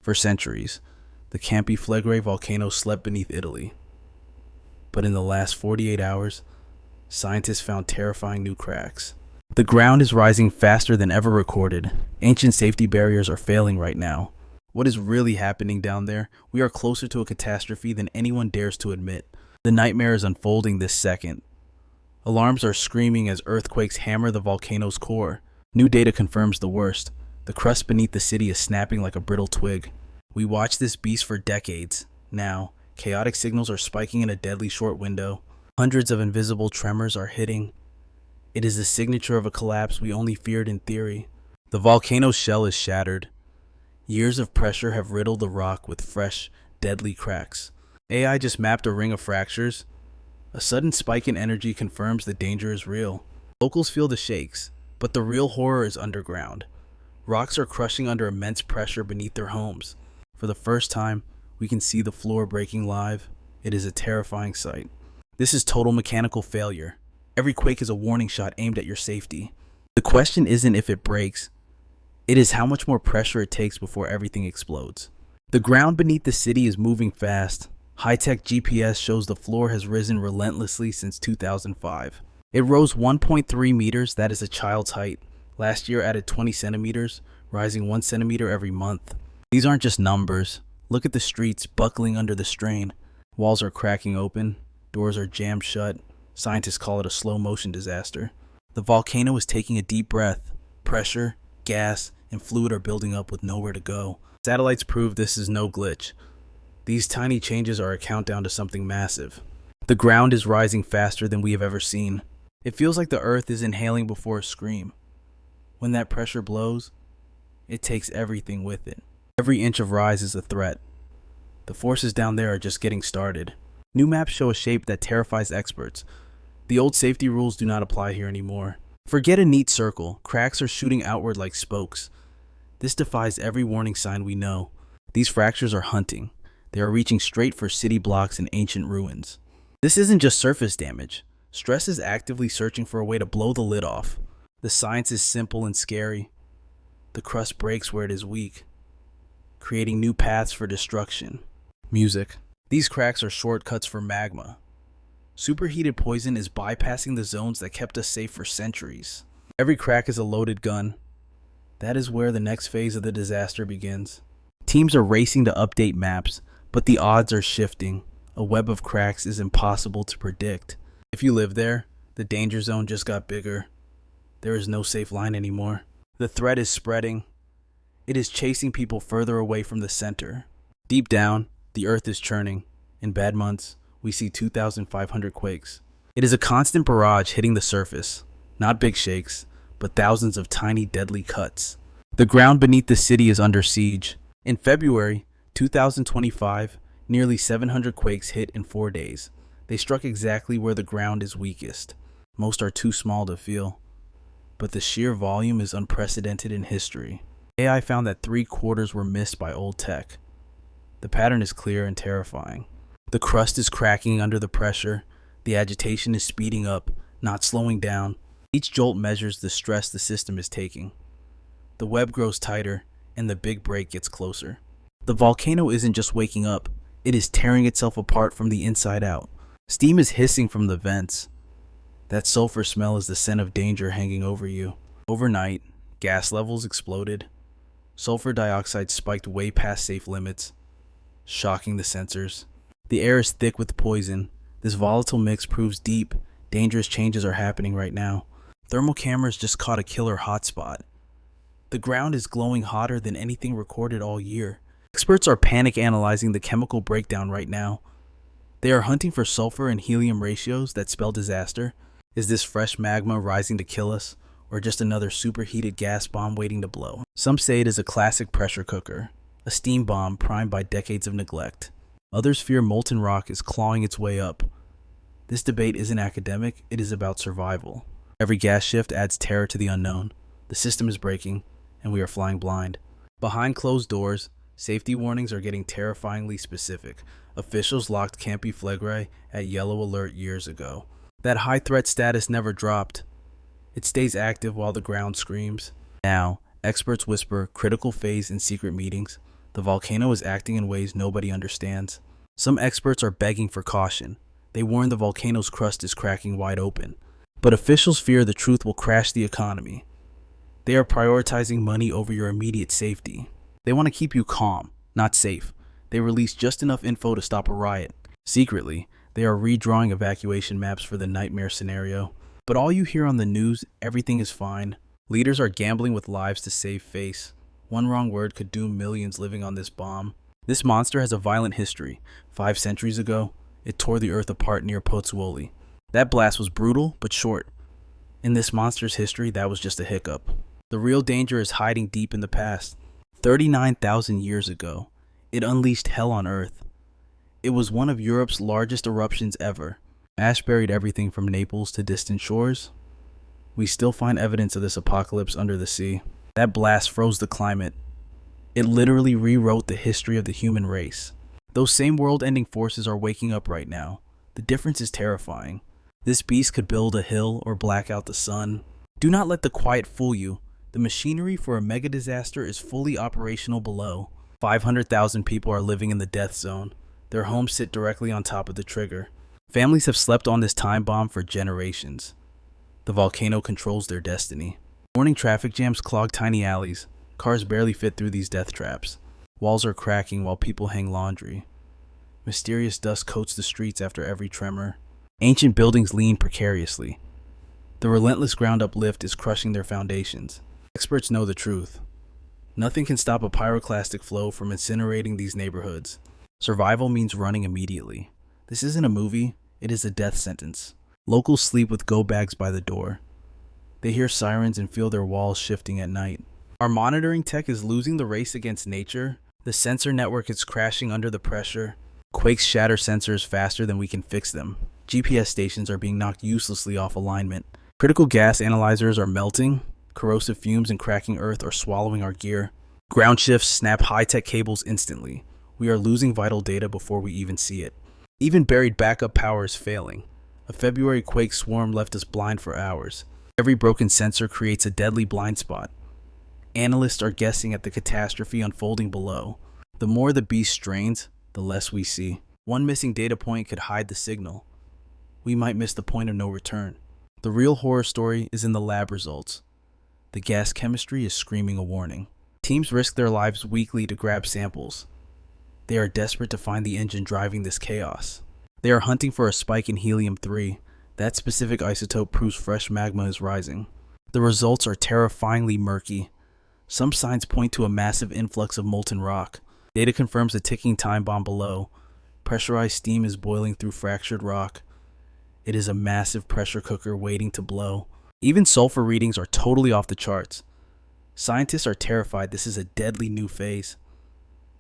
For centuries, the Campi Flegrei volcano slept beneath Italy. But in the last 48 hours, scientists found terrifying new cracks. The ground is rising faster than ever recorded. Ancient safety barriers are failing right now. What is really happening down there? We are closer to a catastrophe than anyone dares to admit. The nightmare is unfolding this second. Alarms are screaming as earthquakes hammer the volcano's core. New data confirms the worst. The crust beneath the city is snapping like a brittle twig. We watched this beast for decades. Now, chaotic signals are spiking in a deadly short window. Hundreds of invisible tremors are hitting. It is the signature of a collapse we only feared in theory. The volcano's shell is shattered. Years of pressure have riddled the rock with fresh, deadly cracks. AI just mapped a ring of fractures. A sudden spike in energy confirms the danger is real. Locals feel the shakes, but the real horror is underground. Rocks are crushing under immense pressure beneath their homes. For the first time, we can see the floor breaking live. It is a terrifying sight. This is total mechanical failure. Every quake is a warning shot aimed at your safety. The question isn't if it breaks, it is how much more pressure it takes before everything explodes. The ground beneath the city is moving fast. High-tech GPS shows the floor has risen relentlessly since 2005. It rose 1.3 meters, that is a child's height. Last year added 20 centimeters, rising 1 centimeter every month. These aren't just numbers. Look at the streets buckling under the strain. Walls are cracking open, doors are jammed shut. Scientists call it a slow-motion disaster. The volcano is taking a deep breath. Pressure, gas, and fluid are building up with nowhere to go. Satellites prove this is no glitch. These tiny changes are a countdown to something massive. The ground is rising faster than we have ever seen. It feels like the earth is inhaling before a scream. When that pressure blows, it takes everything with it. Every inch of rise is a threat. The forces down there are just getting started. New maps show a shape that terrifies experts. The old safety rules do not apply here anymore. Forget a neat circle. Cracks are shooting outward like spokes. This defies every warning sign we know. These fractures are hunting. They are reaching straight for city blocks and ancient ruins. This isn't just surface damage. Stress is actively searching for a way to blow the lid off. The science is simple and scary. The crust breaks where it is weak, creating new paths for destruction. Music. These cracks are shortcuts for magma. Superheated poison is bypassing the zones that kept us safe for centuries. Every crack is a loaded gun. That is where the next phase of the disaster begins. Teams are racing to update maps, but the odds are shifting. A web of cracks is impossible to predict. If you live there, the danger zone just got bigger. There is no safe line anymore. The threat is spreading. It is chasing people further away from the center. Deep down, the earth is churning. In bad months, we see 2,500 quakes. It is a constant barrage hitting the surface. Not big shakes, but thousands of tiny deadly cuts. The ground beneath the city is under siege. In February 2025, nearly 700 quakes hit in 4 days. They struck exactly where the ground is weakest. Most are too small to feel, but the sheer volume is unprecedented in history. AI found that 3/4 were missed by old tech. The pattern is clear and terrifying. The crust is cracking under the pressure. The agitation is speeding up, not slowing down. Each jolt measures the stress the system is taking. The web grows tighter, and the big break gets closer. The volcano isn't just waking up, it is tearing itself apart from the inside out. Steam is hissing from the vents. That sulfur smell is the scent of danger hanging over you. Overnight, gas levels exploded. Sulfur dioxide spiked way past safe limits, shocking the sensors. The air is thick with poison. This volatile mix proves deep, dangerous changes are happening right now. Thermal cameras just caught a killer hotspot. The ground is glowing hotter than anything recorded all year. Experts are panic analyzing the chemical breakdown right now. They are hunting for sulfur and helium ratios that spell disaster. Is this fresh magma rising to kill us, or just another superheated gas bomb waiting to blow? Some say it is a classic pressure cooker, a steam bomb primed by decades of neglect. Others fear molten rock is clawing its way up. This debate isn't academic, it is about survival. Every gas shift adds terror to the unknown. The system is breaking, and we are flying blind. Behind closed doors, safety warnings are getting terrifyingly specific. Officials locked Campi Flegrei at yellow alert years ago. That high threat status never dropped. It stays active while the ground screams. Now, experts whisper critical phase in secret meetings. The volcano is acting in ways nobody understands. Some experts are begging for caution. They warn the volcano's crust is cracking wide open. But officials fear the truth will crash the economy. They are prioritizing money over your immediate safety. They want to keep you calm, not safe. They release just enough info to stop a riot. Secretly, they are redrawing evacuation maps for the nightmare scenario. But all you hear on the news, everything is fine. Leaders are gambling with lives to save face. One wrong word could doom millions living on this bomb. This monster has a violent history. 5 centuries ago, it tore the earth apart near Pozzuoli. That blast was brutal, but short. In this monster's history, that was just a hiccup. The real danger is hiding deep in the past. 39,000 years ago, it unleashed hell on Earth. It was one of Europe's largest eruptions ever. Ash buried everything from Naples to distant shores. We still find evidence of this apocalypse under the sea. That blast froze the climate. It literally rewrote the history of the human race. Those same world-ending forces are waking up right now. The difference is terrifying. This beast could build a hill or black out the sun. Do not let the quiet fool you. The machinery for a mega disaster is fully operational below. 500,000 people are living in the death zone. Their homes sit directly on top of the trigger. Families have slept on this time bomb for generations. The volcano controls their destiny. Morning traffic jams clog tiny alleys. Cars barely fit through these death traps. Walls are cracking while people hang laundry. Mysterious dust coats the streets after every tremor. Ancient buildings lean precariously. The relentless ground uplift is crushing their foundations. Experts know the truth. Nothing can stop a pyroclastic flow from incinerating these neighborhoods. Survival means running immediately. This isn't a movie, it is a death sentence. Locals sleep with go bags by the door. They hear sirens and feel their walls shifting at night. Our monitoring tech is losing the race against nature. The sensor network is crashing under the pressure. Quakes shatter sensors faster than we can fix them. GPS stations are being knocked uselessly off alignment. Critical gas analyzers are melting. Corrosive fumes and cracking earth are swallowing our gear. Ground shifts snap high-tech cables instantly. We are losing vital data before we even see it. Even buried backup power is failing. A February quake swarm left us blind for hours. Every broken sensor creates a deadly blind spot. Analysts are guessing at the catastrophe unfolding below. The more the beast strains, the less we see. One missing data point could hide the signal. We might miss the point of no return. The real horror story is in the lab results. The gas chemistry is screaming a warning. Teams risk their lives weekly to grab samples. They are desperate to find the engine driving this chaos. They are hunting for a spike in helium-3. That specific isotope proves fresh magma is rising. The results are terrifyingly murky. Some signs point to a massive influx of molten rock. Data confirms a ticking time bomb below. Pressurized steam is boiling through fractured rock. It is a massive pressure cooker waiting to blow. Even sulfur readings are totally off the charts. Scientists are terrified this is a deadly new phase.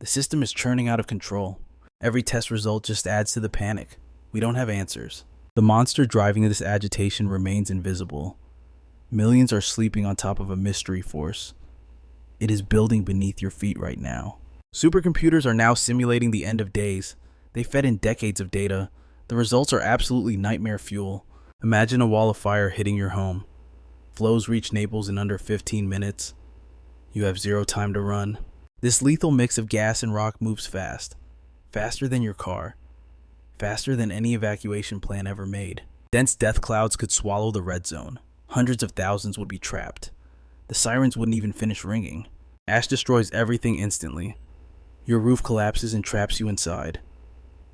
The system is churning out of control. Every test result just adds to the panic. We don't have answers. The monster driving this agitation remains invisible. Millions are sleeping on top of a mystery force. It is building beneath your feet right now. Supercomputers are now simulating the end of days. They fed in decades of data. The results are absolutely nightmare fuel. Imagine a wall of fire hitting your home. Flows reach Naples in under 15 minutes. You have 0 time to run. This lethal mix of gas and rock moves fast. Faster than your car. Faster than any evacuation plan ever made. Dense death clouds could swallow the red zone. Hundreds of thousands would be trapped. The sirens wouldn't even finish ringing. Ash destroys everything instantly. Your roof collapses and traps you inside.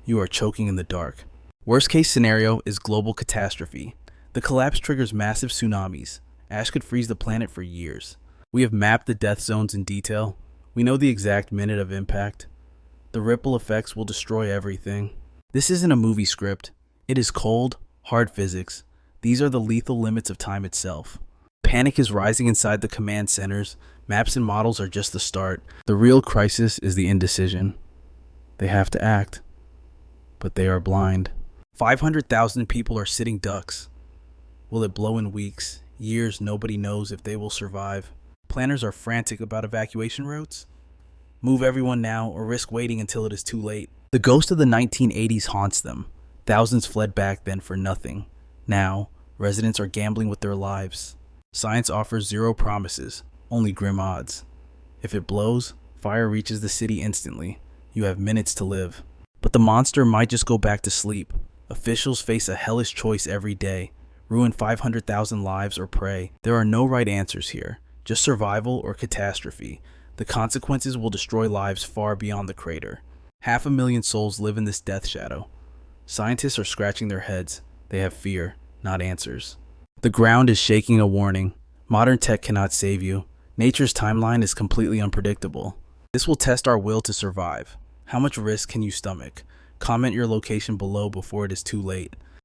You are choking in the dark. Worst case scenario is global catastrophe. The collapse triggers massive tsunamis. Ash could freeze the planet for years. We have mapped the death zones in detail. We know the exact minute of impact. The ripple effects will destroy everything. This isn't a movie script. It is cold, hard physics. These are the lethal limits of time itself. Panic is rising inside the command centers. Maps and models are just the start. The real crisis is the indecision. They have to act, but they are blind. 500,000 people are sitting ducks. Will it blow in weeks, years? Nobody knows if they will survive. Planners are frantic about evacuation routes. Move everyone now or risk waiting until it is too late. The ghost of the 1980s haunts them. Thousands fled back then for nothing. Now, residents are gambling with their lives. Science offers 0 promises, only grim odds. If it blows, Fire reaches the city instantly. You have minutes to live. But the monster might just go back to sleep. Officials face a hellish choice every day. Ruin 500,000 lives or prey. There are no right answers here. Just survival or catastrophe. The consequences will destroy lives far beyond the crater. 500,000 souls live in this death shadow. Scientists are scratching their heads. They have fear, not answers. The ground is shaking a warning. Modern tech cannot save you. Nature's timeline is completely unpredictable. This will test our will to survive. How much risk can you stomach? Comment your location below before it is too late.